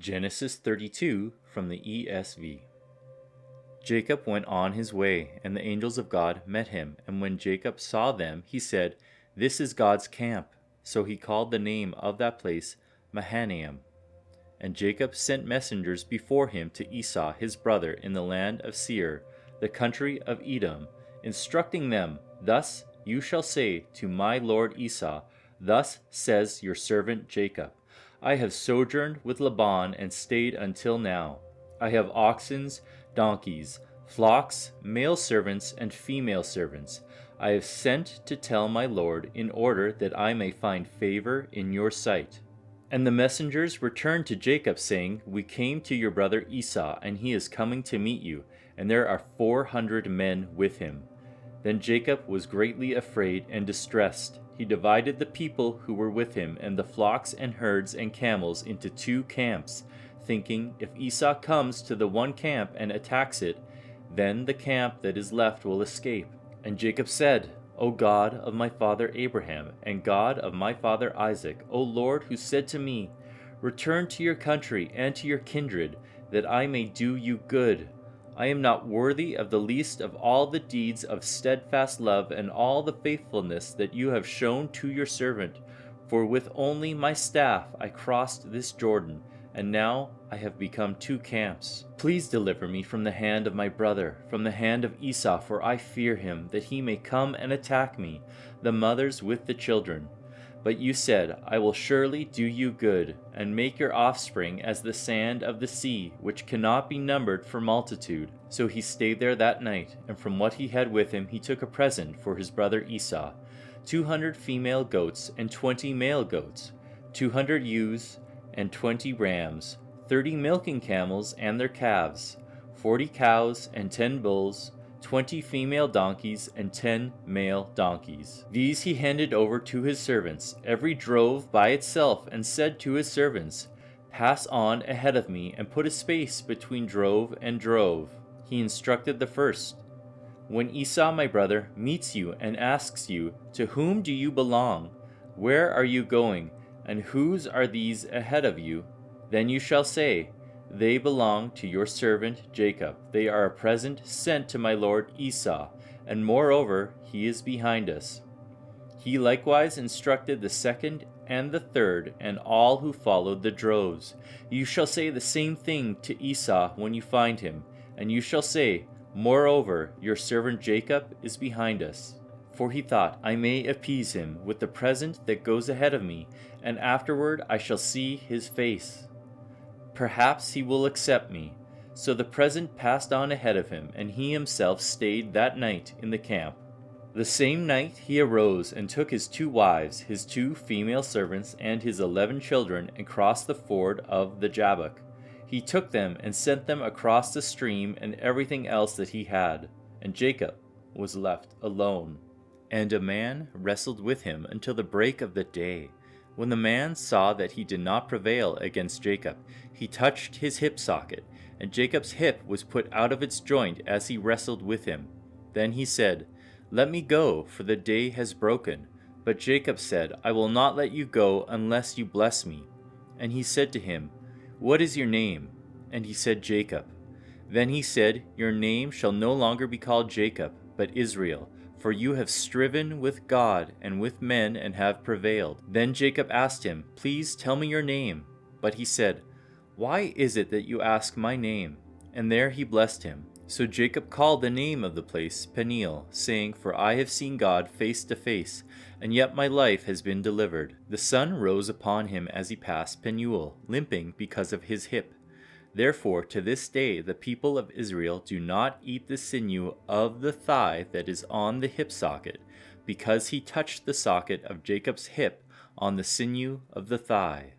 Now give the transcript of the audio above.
Genesis 32 from the ESV. Jacob went on his way, and the angels of God met him, and when Jacob saw them, he said, "This is God's camp." So he called the name of that place Mahanaim. And Jacob sent messengers before him to Esau his brother in the land of Seir, the country of Edom, instructing them, "Thus you shall say to my lord Esau, Thus says your servant Jacob, I have sojourned with Laban and stayed until now. I have oxen, donkeys, flocks, male servants and female servants. I have sent to tell my lord in order that I may find favor in your sight." And the messengers returned to Jacob, saying, "We came to your brother Esau, and he is coming to meet you, and there are 400 men with him." Then Jacob was greatly afraid and distressed. He divided the people who were with him and the flocks and herds and camels into 2 camps, thinking, "If Esau comes to the one camp and attacks it, then the camp that is left will escape." And Jacob said, "O God of my father Abraham, and God of my father Isaac, O Lord, who said to me, 'Return to your country and to your kindred, that I may do you good,' I am not worthy of the least of all the deeds of steadfast love and all the faithfulness that you have shown to your servant. For with only my staff I crossed this Jordan, and now I have become 2 camps. Please deliver me from the hand of my brother, from the hand of Esau, for I fear him, that he may come and attack me, the mothers with the children. But you said, I will surely do you good, and make your offspring as the sand of the sea, which cannot be numbered for multitude." So he stayed there that night, and from what he had with him he took a present for his brother Esau, 200 female goats and 20 male goats, 200 ewes and 20 rams, 30 milking camels and their calves, 40 cows and 10 bulls, 20 female donkeys and 10 male donkeys. These he handed over to his servants, every drove by itself, and said to his servants, "Pass on ahead of me and put a space between drove and drove." He instructed the first, "When Esau my brother meets you and asks you, 'To whom do you belong? Where are you going? And whose are these ahead of you?' Then you shall say, 'They belong to your servant Jacob. They are a present sent to my lord Esau, and moreover he is behind us.'" He likewise instructed the second and the third, and all who followed the droves. "You shall say the same thing to Esau when you find him, and you shall say, 'Moreover, your servant Jacob is behind us.'" For he thought, "I may appease him with the present that goes ahead of me, and afterward I shall see his face. Perhaps he will accept me." So the present passed on ahead of him, and he himself stayed that night in the camp. The same night he arose and took his 2 wives, his 2 female servants, and his 11 children, and crossed the ford of the Jabbok. He took them and sent them across the stream and everything else that he had, and Jacob was left alone. And a man wrestled with him until the break of the day. When the man saw that he did not prevail against Jacob, he touched his hip socket, and Jacob's hip was put out of its joint as he wrestled with him. Then he said, "Let me go, for the day has broken." But Jacob said, "I will not let you go unless you bless me." And he said to him, "What is your name?" And he said, "Jacob." Then he said, "Your name shall no longer be called Jacob, but Israel, for you have striven with God and with men and have prevailed." Then Jacob asked him, "Please tell me your name." But he said, "Why is it that you ask my name?" And there he blessed him. So Jacob called the name of the place Peniel, saying, "For I have seen God face to face, and yet my life has been delivered." The sun rose upon him as he passed Penuel, limping because of his hip. Therefore to this day the people of Israel do not eat the sinew of the thigh that is on the hip socket, because he touched the socket of Jacob's hip on the sinew of the thigh.